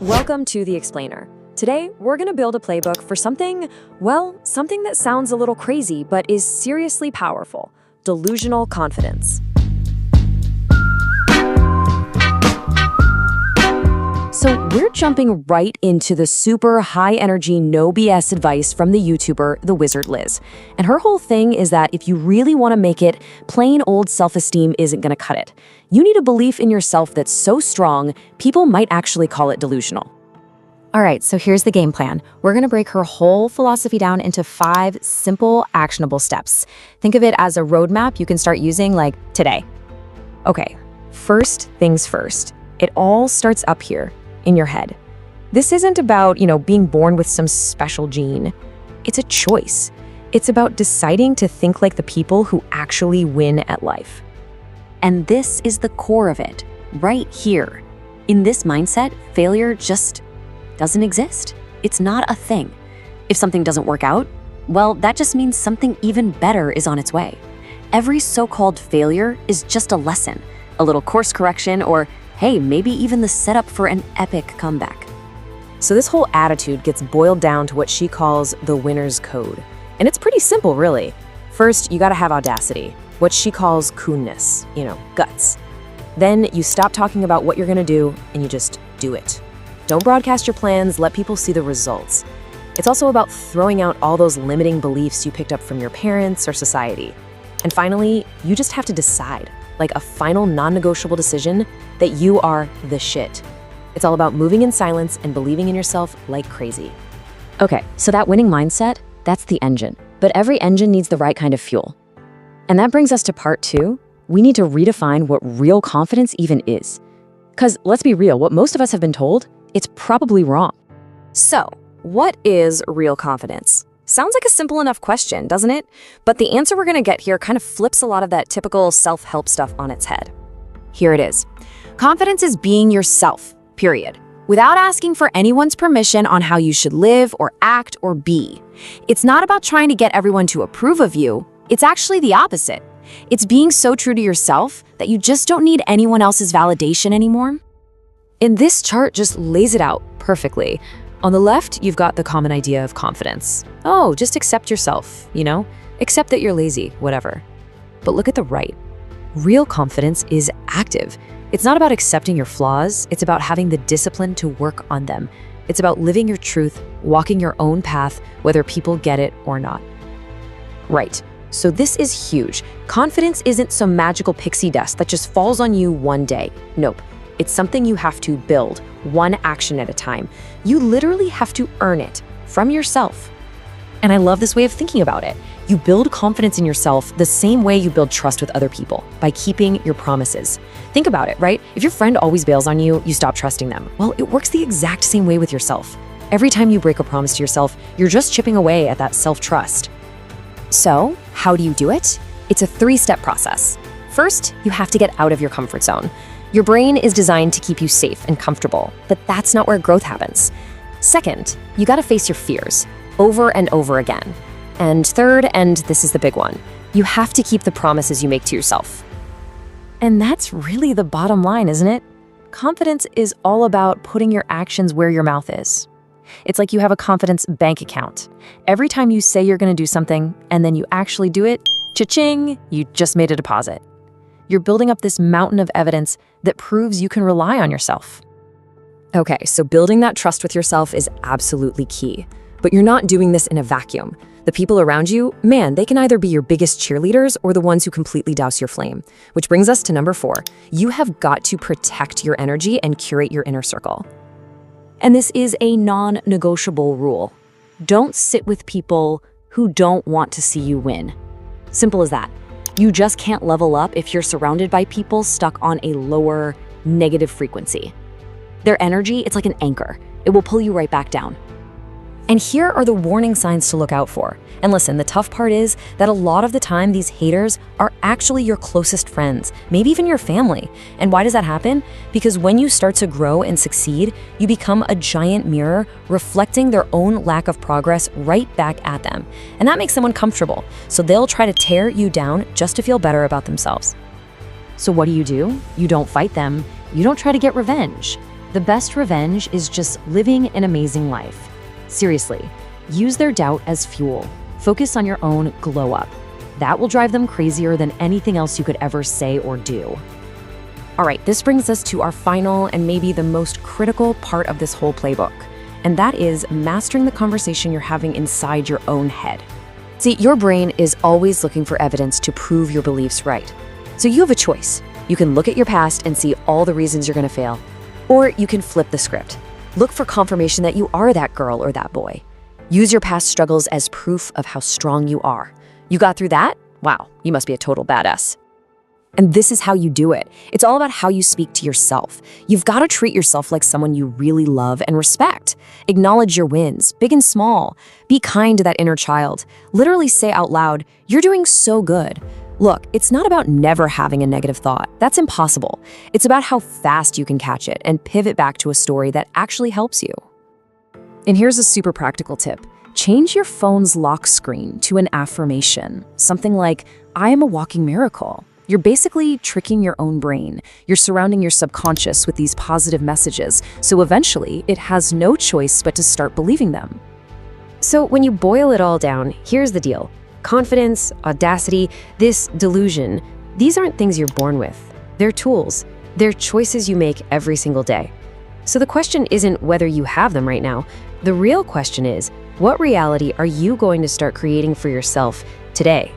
Welcome to The Explainer. Today, we're going to build a playbook for something, well, something that sounds a little crazy but is seriously powerful: delusional confidence. So we're jumping right into the super high-energy, no BS advice from the YouTuber, The Wizard Liz. And her whole thing is that if you really want to make it, plain old self-esteem isn't going to cut it. You need a belief in yourself that's so strong, people might actually call it delusional. All right, so here's the game plan. We're going to break her whole philosophy down into 5 simple, actionable steps. Think of it as a roadmap you can start using like today. Okay, first things first. It all starts up here, in your head. This isn't about, being born with some special gene. It's a choice. It's about deciding to think like the people who actually win at life. And this is the core of it, right here. In this mindset, failure just doesn't exist. It's not a thing. If something doesn't work out, well, that just means something even better is on its way. Every so-called failure is just a lesson, a little course correction, or hey, maybe even the setup for an epic comeback. So this whole attitude gets boiled down to what she calls the winner's code. And it's pretty simple, really. First, you gotta have audacity, what she calls coonness, guts. Then you stop talking about what you're gonna do and you just do it. Don't broadcast your plans, let people see the results. It's also about throwing out all those limiting beliefs you picked up from your parents or society. And finally, you just have to decide, like a final non-negotiable decision, that you are the shit. It's all about moving in silence and believing in yourself like crazy. Okay, so that winning mindset, that's the engine. But every engine needs the right kind of fuel. And that brings us to part 2. We need to redefine what real confidence even is. Because let's be real, what most of us have been told, it's probably wrong. So, what is real confidence? Sounds like a simple enough question, doesn't it? But the answer we're gonna get here kind of flips a lot of that typical self-help stuff on its head. Here it is. Confidence is being yourself, period. Without asking for anyone's permission on how you should live or act or be. It's not about trying to get everyone to approve of you. It's actually the opposite. It's being so true to yourself that you just don't need anyone else's validation anymore. And this chart just lays it out perfectly. On the left, you've got the common idea of confidence. Oh, just accept yourself, Accept that you're lazy, whatever. But look at the right. Real confidence is active. It's not about accepting your flaws, it's about having the discipline to work on them. It's about living your truth, walking your own path, whether people get it or not. Right, so this is huge. Confidence isn't some magical pixie dust that just falls on you one day. Nope, it's something you have to build, one action at a time. You literally have to earn it from yourself. And I love this way of thinking about it. You build confidence in yourself the same way you build trust with other people, by keeping your promises. Think about it, right? If your friend always bails on you, you stop trusting them. Well, it works the exact same way with yourself. Every time you break a promise to yourself, you're just chipping away at that self-trust. So, how do you do it? It's a 3-step process. First, you have to get out of your comfort zone. Your brain is designed to keep you safe and comfortable, but that's not where growth happens. Second, you gotta face your fears, over and over again. And third, and this is the big one, you have to keep the promises you make to yourself. And that's really the bottom line, isn't it? Confidence is all about putting your actions where your mouth is. It's like you have a confidence bank account. Every time you say you're gonna do something, and then you actually do it, cha-ching, you just made a deposit. You're building up this mountain of evidence that proves you can rely on yourself. Okay, so building that trust with yourself is absolutely key. But you're not doing this in a vacuum. The people around you, man, they can either be your biggest cheerleaders or the ones who completely douse your flame. Which brings us to number 4. You have got to protect your energy and curate your inner circle. And this is a non-negotiable rule. Don't sit with people who don't want to see you win. Simple as that. You just can't level up if you're surrounded by people stuck on a lower, negative frequency. Their energy, it's like an anchor. It will pull you right back down. And here are the warning signs to look out for. And listen, the tough part is that a lot of the time these haters are actually your closest friends, maybe even your family. And why does that happen? Because when you start to grow and succeed, you become a giant mirror reflecting their own lack of progress right back at them. And that makes them uncomfortable. So they'll try to tear you down just to feel better about themselves. So what do? You don't fight them. You don't try to get revenge. The best revenge is just living an amazing life. Seriously, use their doubt as fuel. Focus on your own glow up. That will drive them crazier than anything else you could ever say or do. All right, this brings us to our final and maybe the most critical part of this whole playbook, and that is mastering the conversation you're having inside your own head. See, your brain is always looking for evidence to prove your beliefs right. So you have a choice. You can look at your past and see all the reasons you're going to fail, or you can flip the script. Look for confirmation that you are that girl or that boy. Use your past struggles as proof of how strong you are. You got through that? Wow, you must be a total badass. And this is how you do it. It's all about how you speak to yourself. You've got to treat yourself like someone you really love and respect. Acknowledge your wins, big and small. Be kind to that inner child. Literally say out loud, "You're doing so good." Look, it's not about never having a negative thought. That's impossible. It's about how fast you can catch it and pivot back to a story that actually helps you. And here's a super practical tip. Change your phone's lock screen to an affirmation. Something like, "I am a walking miracle." You're basically tricking your own brain. You're surrounding your subconscious with these positive messages, so eventually it has no choice but to start believing them. So when you boil it all down, here's the deal. Confidence, audacity, this delusion, these aren't things you're born with. They're tools. They're choices you make every single day. So the question isn't whether you have them right now. The real question is, what reality are you going to start creating for yourself today?